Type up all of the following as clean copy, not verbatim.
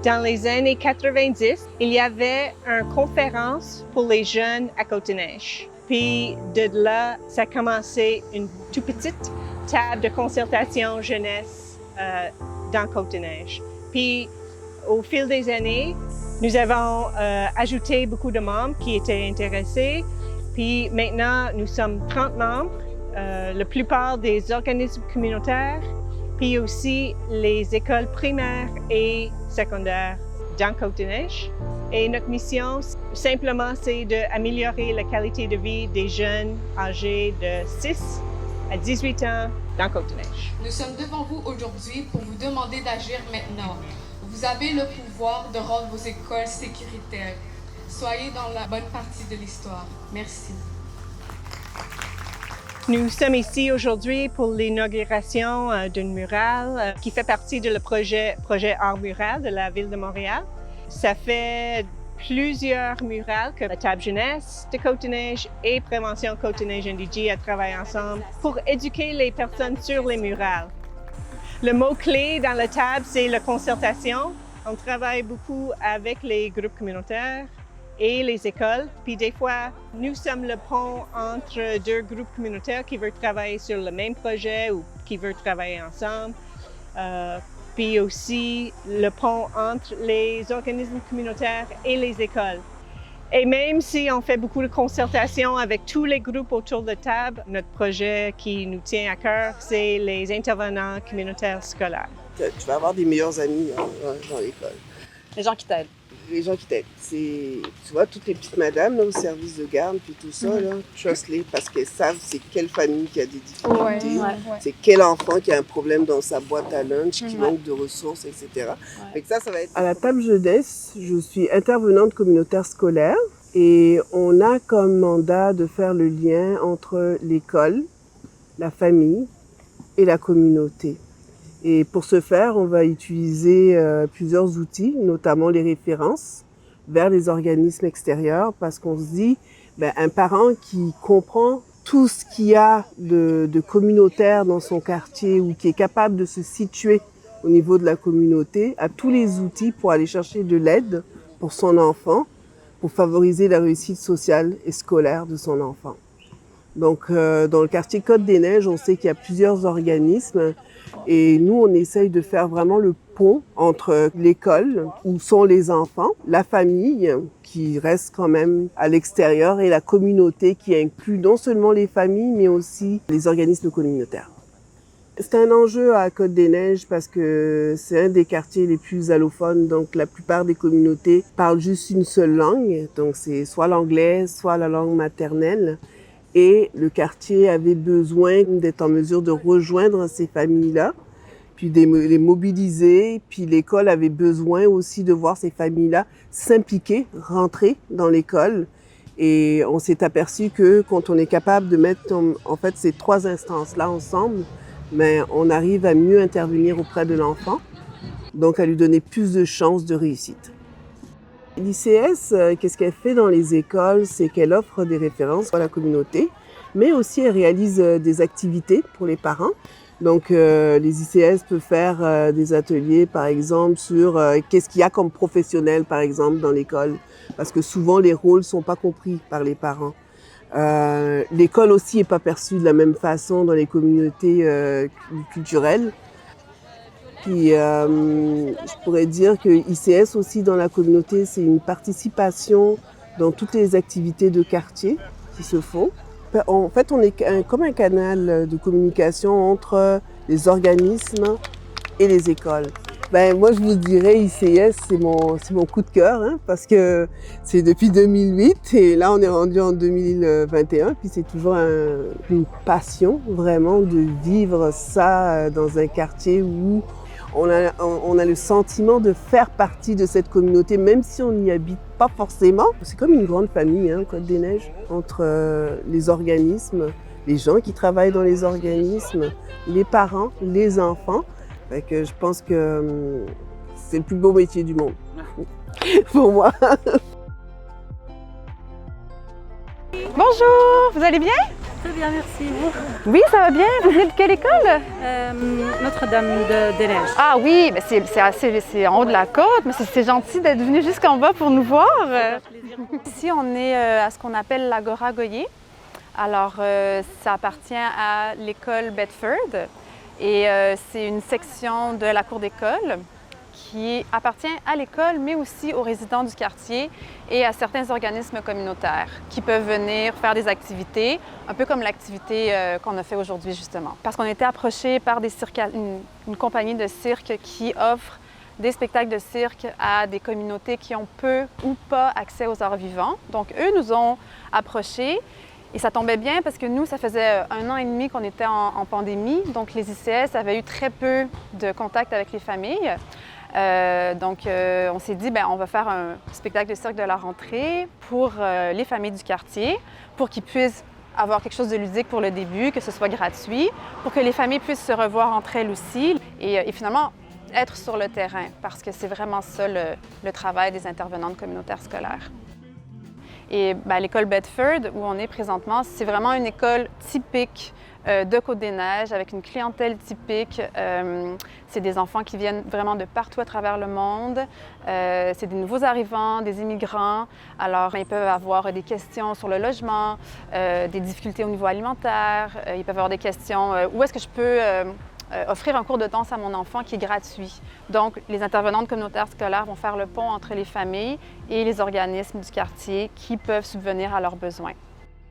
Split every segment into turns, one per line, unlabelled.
dans les années 90, il y avait une conférence pour les jeunes à Côte-des-Neiges. Puis de là, ça a commencé une toute petite table de concertation jeunesse dans Côte-des-Neiges. Puis au fil des années, nous avons ajouté beaucoup de membres qui étaient intéressés. Puis maintenant, nous sommes 30 membres, la plupart des organismes communautaires, puis aussi les écoles primaires et secondaires dans Côte-des-Neiges. Et notre mission, simplement, c'est d'améliorer la qualité de vie des jeunes âgés de 6 à 18 ans dans Côte-des-Neiges.
Nous sommes devant vous aujourd'hui pour vous demander d'agir maintenant. Vous avez le pouvoir de rendre vos écoles sécuritaires. Soyez dans la bonne partie de l'histoire. Merci.
Nous sommes ici aujourd'hui pour l'inauguration d'une murale qui fait partie de le projet Art Mural de la Ville de Montréal. Ça fait plusieurs murales que la Table Jeunesse de Côte-des-Neiges et Prévention Côte-des-Neiges NDG a travaillé ensemble pour éduquer les personnes sur les murales. Le mot-clé dans la table, c'est la concertation. On travaille beaucoup avec les groupes communautaires et les écoles. Puis des fois, nous sommes le pont entre deux groupes communautaires qui veulent travailler sur le même projet ou qui veulent travailler ensemble. Puis aussi le pont entre les organismes communautaires et les écoles. Et même si on fait beaucoup de concertation avec tous les groupes autour de la table, notre projet qui nous tient à cœur, c'est les intervenants communautaires scolaires.
Tu vas avoir des meilleurs amis dans l'école.
Les gens qui t'aident.
Les gens qui t'aident. Tu vois, toutes les petites madames là, au service de garde, puis tout ça, trust-les parce qu'elles savent c'est quelle famille qui a des difficultés, c'est quel enfant qui a un problème dans sa boîte à lunch, qui manque de ressources, etc. Fait que ça va être... À la table jeunesse, je suis intervenante communautaire scolaire et on a comme mandat de faire le lien entre l'école, la famille et la communauté. Et pour ce faire, on va utiliser plusieurs outils, notamment les références vers les organismes extérieurs, parce qu'on se dit, un parent qui comprend tout ce qu'il y a de communautaire dans son quartier ou qui est capable de se situer au niveau de la communauté, a tous les outils pour aller chercher de l'aide pour son enfant, pour favoriser la réussite sociale et scolaire de son enfant. Donc, dans le quartier Côte-des-Neiges, on sait qu'il y a plusieurs organismes. Et nous, on essaye de faire vraiment le pont entre l'école, où sont les enfants, la famille, qui reste quand même à l'extérieur, et la communauté, qui inclut non seulement les familles, mais aussi les organismes communautaires. C'est un enjeu à Côte-des-Neiges parce que c'est un des quartiers les plus allophones, donc la plupart des communautés parlent juste une seule langue, donc c'est soit l'anglais, soit la langue maternelle. Et le quartier avait besoin d'être en mesure de rejoindre ces familles-là, puis de les mobiliser. Puis l'école avait besoin aussi de voir ces familles-là s'impliquer, rentrer dans l'école. Et on s'est aperçu que quand on est capable de mettre en fait ces trois instances-là ensemble, on arrive à mieux intervenir auprès de l'enfant, donc à lui donner plus de chances de réussite. L'ICS, qu'est-ce qu'elle fait dans les écoles, c'est qu'elle offre des références à la communauté, mais aussi elle réalise des activités pour les parents. Donc les ICS peuvent faire des ateliers, par exemple, sur qu'est-ce qu'il y a comme professionnel, par exemple, dans l'école, parce que souvent les rôles ne sont pas compris par les parents. L'école aussi n'est pas perçue de la même façon dans les communautés culturelles. Puis, je pourrais dire que ICS aussi dans la communauté, c'est une participation dans toutes les activités de quartier qui se font. En fait, on est comme un canal de communication entre les organismes et les écoles. Moi, je vous dirais ICS, c'est mon coup de cœur, parce que c'est depuis 2008 et là, on est rendu en 2021. Puis c'est toujours une passion vraiment de vivre ça dans un quartier où on a le sentiment de faire partie de cette communauté, même si on n'y habite pas forcément. C'est comme une grande famille, Côte-des-Neiges, entre les organismes, les gens qui travaillent dans les organismes, les parents, les enfants. Fait que je pense que c'est le plus beau métier du monde, pour moi.
Bonjour, vous allez bien? Très bien, merci. Vous?
Oui, ça va bien. Vous venez de quelle école?
Notre-Dame-des-Neiges.
Ah oui, mais c'est en haut de la côte, mais c'est gentil d'être venu jusqu'en bas pour nous voir. Ici, on est à ce qu'on appelle l'Agora Goyer. Alors, ça appartient à l'école Bedford et c'est une section de la cour d'école qui appartient à l'école, mais aussi aux résidents du quartier et à certains organismes communautaires qui peuvent venir faire des activités, un peu comme l'activité qu'on a fait aujourd'hui justement. Parce qu'on a été approchés par une compagnie de cirque qui offre des spectacles de cirque à des communautés qui ont peu ou pas accès aux arts vivants. Donc eux nous ont approchés et ça tombait bien parce que nous, ça faisait 1 an et demi qu'on était en pandémie, donc les ICS avaient eu très peu de contact avec les familles. On s'est dit, on va faire un spectacle de cirque de la rentrée pour les familles du quartier, pour qu'ils puissent avoir quelque chose de ludique pour le début, que ce soit gratuit, pour que les familles puissent se revoir entre elles aussi et finalement être sur le terrain, parce que c'est vraiment ça le travail des intervenantes communautaires scolaires. Et l'école Bedford, où on est présentement, c'est vraiment une école typique de Côte-des-Neiges, avec une clientèle typique. C'est des enfants qui viennent vraiment de partout à travers le monde. C'est des nouveaux arrivants, des immigrants. Alors, ils peuvent avoir des questions sur le logement, des difficultés au niveau alimentaire. Ils peuvent avoir des questions où est-ce que je peux offrir un cours de danse à mon enfant qui est gratuit. Donc, les intervenantes communautaires scolaires vont faire le pont entre les familles et les organismes du quartier qui peuvent subvenir à leurs besoins.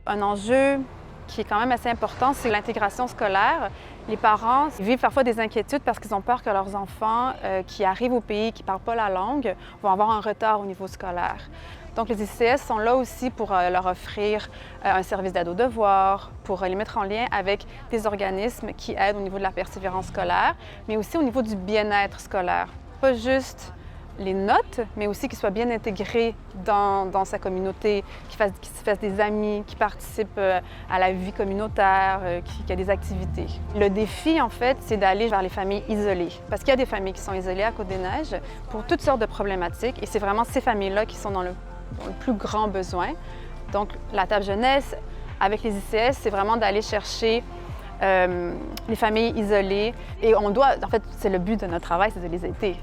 Un enjeu qui est quand même assez important, c'est l'intégration scolaire. Les parents vivent parfois des inquiétudes parce qu'ils ont peur que leurs enfants qui arrivent au pays, qui ne parlent pas la langue, vont avoir un retard au niveau scolaire. Donc, les ICS sont là aussi pour leur offrir un service d'aide aux devoirs, pour les mettre en lien avec des organismes qui aident au niveau de la persévérance scolaire, mais aussi au niveau du bien-être scolaire. Pas juste les notes, mais aussi qu'ils soient bien intégrés dans sa communauté, qu'ils se fassent des amis, qu'ils participent à la vie communautaire, qu'il y a des activités. Le défi, en fait, c'est d'aller vers les familles isolées, parce qu'il y a des familles qui sont isolées à Côte-des-Neiges pour toutes sortes de problématiques, et c'est vraiment ces familles-là qui sont dans le plus grand besoin. Donc, la table jeunesse, avec les ICS, c'est vraiment d'aller chercher les familles isolées, et on doit, en fait, c'est le but de notre travail, c'est de les aider.